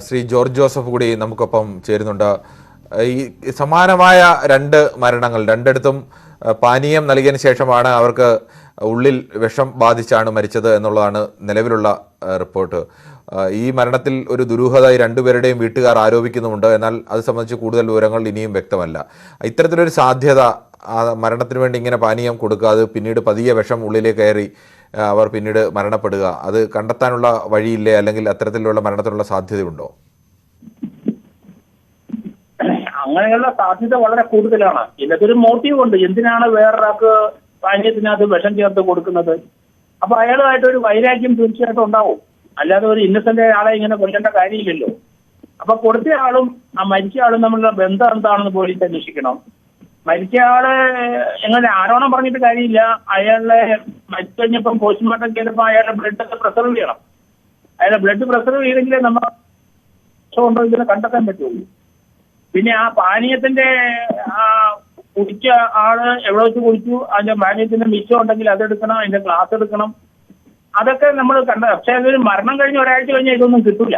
Shri George Joseph കൂടി നമുക്കൊപ്പം ചേരുന്നുണ്ട്. ഈ സമാനമായ രണ്ട് മരണങ്ങൾ രണ്ടിടത്തും പാനീയം നൽകിയതിന് ശേഷമാണ് അവർക്ക് ഉള്ളിൽ വിഷം ബാധിച്ചാണ് മരിച്ചത് എന്നുള്ളതാണ് നിലവിലുള്ള റിപ്പോർട്ട്. ഈ മരണത്തിൽ ഒരു ദുരൂഹത രണ്ടുപേരുടെയും വീട്ടുകാർ ആരോപിക്കുന്നുമുണ്ട്. എന്നാൽ അത് സംബന്ധിച്ച് കൂടുതൽ വിവരങ്ങൾ ഇനിയും വ്യക്തമല്ല. ഇത്തരത്തിലൊരു സാധ്യത മരണത്തിന് വേണ്ടി ഇങ്ങനെ പാനീയം കൊടുക്കുക, അത് പിന്നീട് പതിയെ വിഷം ഉള്ളിലേക്ക് കയറി അവർ പിന്നീട് മരണപ്പെടുക, അത് കണ്ടെത്താനുള്ള വഴിയില്ലേ? അല്ലെങ്കിൽ അത്തരത്തിലുള്ള മരണത്തിനുള്ള സാധ്യതയുണ്ടോ? അങ്ങനെയുള്ള സാധ്യത വളരെ കൂടുതലാണ്. ഇതിനൊരു മോട്ടീവ് ഉണ്ട്. എന്തിനാണ് വേറൊരാൾക്ക് പാനീയത്തിനകത്ത് വിഷം ചേർത്ത് കൊടുക്കുന്നത്? അപ്പൊ അയാളുമായിട്ട് ഒരു വൈരാഗ്യം തീർച്ചയായിട്ടും ഉണ്ടാവും. അല്ലാതെ ഒരു ഇന്നസെന്റ് ആളെ ഇങ്ങനെ കൊല്ലേണ്ട കാര്യമില്ലല്ലോ. അപ്പൊ കൊടുത്ത ആളും ആ മരിച്ച ആളും തമ്മിലുള്ള ബന്ധം എന്താണെന്ന് പോലീസ് അന്വേഷിക്കണം. മരിച്ച ആള് എങ്ങനെ ആരോണം പറഞ്ഞിട്ട് കാര്യമില്ല. അയാളെ മരിച്ചു കഴിഞ്ഞപ്പം പോസ്റ്റ്മോർട്ടം ചെയ്തപ്പോൾ അയാളുടെ ബ്ലഡ് പ്രിസർവ് ചെയ്യണം. അയാളുടെ ബ്ലഡ് പ്രിസർവ് ചെയ്തെങ്കിലേ നമ്മൾ ഉണ്ടോ ഇതിനെ കണ്ടെത്താൻ പറ്റുള്ളൂ. പിന്നെ ആ പാനീയത്തിന്റെ കുടിച്ച ആള് എവിടെ വെച്ച് കുടിച്ചു, അതിന്റെ പാനീയത്തിന്റെ മിച്ചം ഉണ്ടെങ്കിൽ അതെടുക്കണം, അതിന്റെ ഗ്ലാസ് എടുക്കണം, അതൊക്കെ നമ്മൾ കണ്ട. പക്ഷെ അതൊരു മരണം കഴിഞ്ഞ് ഒരാഴ്ച കഴിഞ്ഞാൽ ഇതൊന്നും കിട്ടൂല.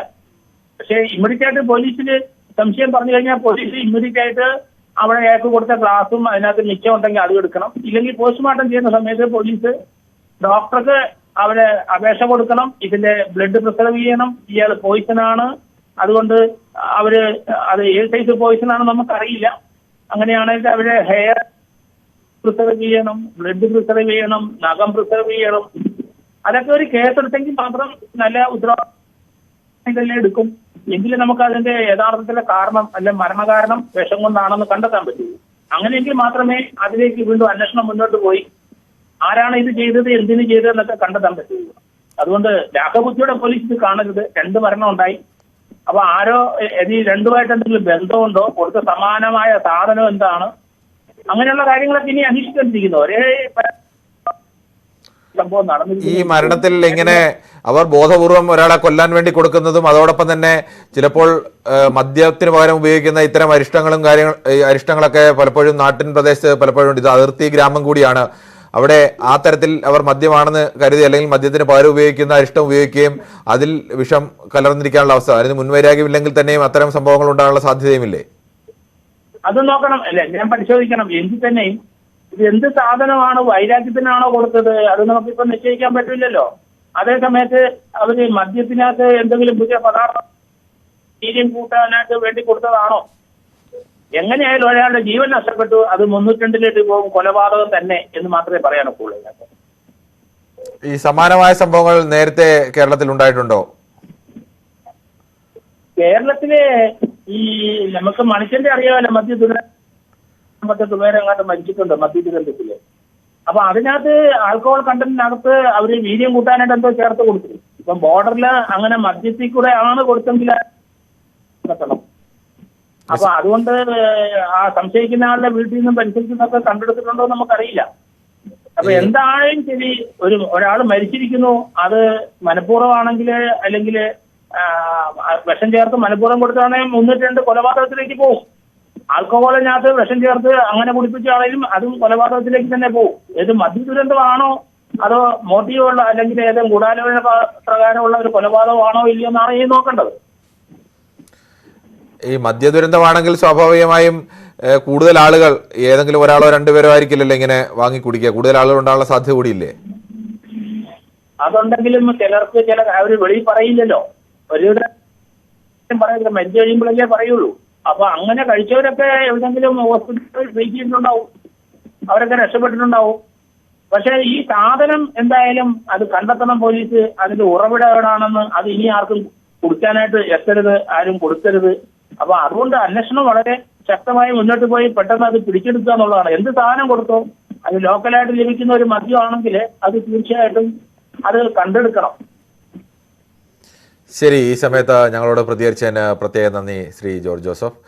പക്ഷെ ഇമ്മീഡിയറ്റ് ആയിട്ട് പോലീസിന് സംശയം പറഞ്ഞു കഴിഞ്ഞാൽ പോലീസ് ഇമ്മീഡിയറ്റ് ആയിട്ട് അവിടെ അയാൾക്ക് കൊടുത്ത ഗ്ലാസും അതിനകത്ത് മിച്ചം ഉണ്ടെങ്കിൽ അത് എടുക്കണം. ഇല്ലെങ്കിൽ പോസ്റ്റ്മോർട്ടം ചെയ്യുന്ന സമയത്ത് പോലീസ് ഡോക്ടർക്ക് അവരെ അപേക്ഷ കൊടുക്കണം, ഇതിന്റെ ബ്ലഡ് പ്രിസർവ് ചെയ്യണം, ഇയാൾ പോയിസൺ ആണ്, അതുകൊണ്ട് അവര് അത് ഏത് സൈസ് പോയിസൺ ആണെന്ന് നമുക്കറിയില്ല. അങ്ങനെയാണെങ്കിൽ അവര് ഹെയർ പ്രിസർവ് ചെയ്യണം, ബ്ലഡ് പ്രിസർവ് ചെയ്യണം, നഖം പ്രിസർവ് ചെയ്യണം. അതൊക്കെ ഒരു കേസെടുത്തെങ്കിൽ മാത്രം നല്ല ഉത്തരവാദിത്തം എടുക്കും. എങ്കിലും നമുക്ക് അതിന്റെ യഥാർത്ഥത്തിലെ കാരണം അല്ലെ മരണകാരണം വിഷം കൊണ്ടാണെന്ന് കണ്ടെത്താൻ പറ്റുള്ളൂ. അങ്ങനെയെങ്കിൽ മാത്രമേ അതിലേക്ക് വീണ്ടും അന്വേഷണം മുന്നോട്ട് പോയി ആരാണ് ഇത് ചെയ്തത്, എന്തിനു ചെയ്തത് എന്നൊക്കെ കണ്ടെത്താൻ പറ്റുള്ളൂ. അതുകൊണ്ട് ലാഘബുദ്ധിയുടെ പോലീസ് ഇത് കാണരുത്. 2 മരണം ഉണ്ടായി. അപ്പൊ ആരോ ഈ രണ്ടുമായിട്ട് എന്തെങ്കിലും ബന്ധമുണ്ടോ, കൊടുത്ത സമാനമായ സാധനം എന്താണ്, അങ്ങനെയുള്ള കാര്യങ്ങളൊക്കെ ഇനി അന്വേഷിക്കേണ്ടിയിരിക്കുന്നു. ഒരേ സംഭവം നടന്നിരിക്കുന്നു. ഈ മരണത്തിൽ ഇങ്ങനെ അവർ ബോധപൂർവം ഒരാളെ കൊല്ലാൻ വേണ്ടി കൊടുക്കുന്നതും അതോടൊപ്പം തന്നെ ചിലപ്പോൾ മദ്യത്തിന് പകരം ഉപയോഗിക്കുന്ന ഇത്തരം അരിഷ്ടങ്ങളൊക്കെ പലപ്പോഴും നാട്ടിൻ പ്രദേശത്ത് പലപ്പോഴും ഇത് അതിർത്തി ഗ്രാമം കൂടിയാണ്. അവിടെ ആ തരത്തിൽ അവർ മദ്യമാണെന്ന് കരുതി അല്ലെങ്കിൽ മദ്യത്തിന് പകരം ഉപയോഗിക്കുന്ന അരിഷ്ടം ഉപയോഗിക്കുകയും അതിൽ വിഷം കലർന്നിരിക്കാനുള്ള അവസ്ഥ, അതിന് മുൻവൈരാഗ്യമില്ലെങ്കിൽ തന്നെയും അത്തരം സംഭവങ്ങൾ ഉണ്ടാകാനുള്ള സാധ്യതയുമില്ലേ? അത് നോക്കണം അല്ലെ, ഞാൻ പരിശോധിക്കണം. എങ്കിൽ തന്നെയും ഇത് എന്ത് സാധനമാണ്, വൈരാഗ്യത്തിനാണോ കൊടുത്തത്, അത് നമുക്കിപ്പോ നിശ്ചയിക്കാൻ പറ്റില്ലല്ലോ. അതേ സമയത്ത് അവര് മദ്യത്തിനകത്ത് എന്തെങ്കിലും പുതിയ പദാർത്ഥം വീര്യം കൂട്ടാനായിട്ട് വേണ്ടി കൊടുത്തതാണോ? എങ്ങനെയായാലും ഒരാളുടെ ജീവൻ നഷ്ടപ്പെട്ടു, അത് 302 പോകും, കൊലപാതകം തന്നെ എന്ന് മാത്രമേ പറയാനൊക്കുള്ളൂ. ഈ സമാനമായ സംഭവങ്ങൾ നേരത്തെ കേരളത്തിൽ ഉണ്ടായിട്ടുണ്ടോ? കേരളത്തിലെ ഈ നമുക്ക് മനുഷ്യന്റെ അറിയാമല്ലോ, മദ്യ പേരെ അങ്ങോട്ട് മരിച്ചിട്ടുണ്ട് മദ്യ ദുരന്തത്തില്. അപ്പൊ അതിനകത്ത് ആൽക്കഹോൾ കണ്ടന്റിനകത്ത് അവര് വീര്യം കൂട്ടാനായിട്ട് എന്തോ ചേർത്ത് കൊടുത്തു. ഇപ്പൊ ബോർഡറിൽ അങ്ങനെ മദ്യത്തിൽ കൂടെ ആണ് കൊടുത്തെങ്കിൽ നടത്തണം. അപ്പൊ അതുകൊണ്ട് ആ സംശയിക്കുന്ന ആളുടെ വീട്ടിൽ നിന്നും പരിശോധിക്കുന്നൊക്കെ കണ്ടെടുത്തിട്ടുണ്ടോ എന്ന് നമുക്കറിയില്ല. അപ്പൊ എന്താണെങ്കിലും ശരി, ഒരാൾ മരിച്ചിരിക്കുന്നു, അത് മനഃപൂർവ്വമാണെങ്കിൽ അല്ലെങ്കിൽ വിഷം ചേർത്ത് മനഃപൂർവ്വം കൊടുത്താണെങ്കിൽ 302 കൊലപാതകത്തിലേക്ക് പോകും. ആൽക്കഹോളിനകത്ത് വിഷം ചേർത്ത് അങ്ങനെ കുടിപ്പിച്ചാണെങ്കിലും അതും കൊലപാതകത്തിലേക്ക് തന്നെ പോകും. ഏത് മദ്യ ദുരന്തമാണോ അതോ മോട്ടീവുള്ള അല്ലെങ്കിൽ ഏതെങ്കിലും ഗൂഢാലോചന പ്രകാരമുള്ള ഒരു കൊലപാതകമാണോ ഇല്ലയോ എന്നാണ് ഈ നോക്കേണ്ടത്. ഈ മദ്യ ദുരന്തമാണെങ്കിൽ സ്വാഭാവികമായും കൂടുതൽ ആളുകൾ, ഏതെങ്കിലും ഒരാളോ രണ്ടുപേരോ ആയിരിക്കില്ലല്ലോ ഇങ്ങനെ വാങ്ങി കുടിക്കുക, കൂടുതൽ ആളുകൾ ഉണ്ടാകാനുള്ള സാധ്യത കൂടിയില്ലേ? അതുണ്ടെങ്കിലും ചിലർക്ക് അവര് വെളിയിൽ പറയില്ലല്ലോ. ഒരു പറയില്ല, മരിച്ചു കഴിയുമ്പോഴല്ലേ പറയുള്ളൂ. അപ്പൊ അങ്ങനെ കഴിച്ചവരൊക്കെ എവിടെങ്കിലും ഹോസ്പിറ്റലിൽ ട്രീറ്റ് ചെയ്തിട്ടുണ്ടാവും, അവരൊക്കെ രക്ഷപ്പെട്ടിട്ടുണ്ടാവും. പക്ഷെ ഈ സാധനം എന്തായാലും അത് കണ്ടെത്തണം പോലീസ്. അതിന്റെ ഉറവിടം എവിടാണെന്ന് അത് ഇനി ആർക്കും കുടിക്കാനായിട്ട് എത്തരുത്, ആരും കൊടുക്കരുത്. അപ്പൊ അതുകൊണ്ട് അന്വേഷണം വളരെ ശക്തമായി മുന്നോട്ട് പോയി പെട്ടെന്ന് അത് പിടിച്ചെടുക്കുക എന്നുള്ളതാണ്. എന്ത് സാധനം കൊടുത്തോ അത് ലോക്കലായിട്ട് ലഭിക്കുന്ന ഒരു മദ്യമാണെങ്കിൽ അത് തീർച്ചയായിട്ടും അത് കണ്ടെടുക്കണം. ശരി, ഈ സമയത്ത് ഞങ്ങളോട് പ്രതികരിച്ചതിന് പ്രത്യേക നന്ദി ശ്രീ ജോർജ് ജോസഫ്.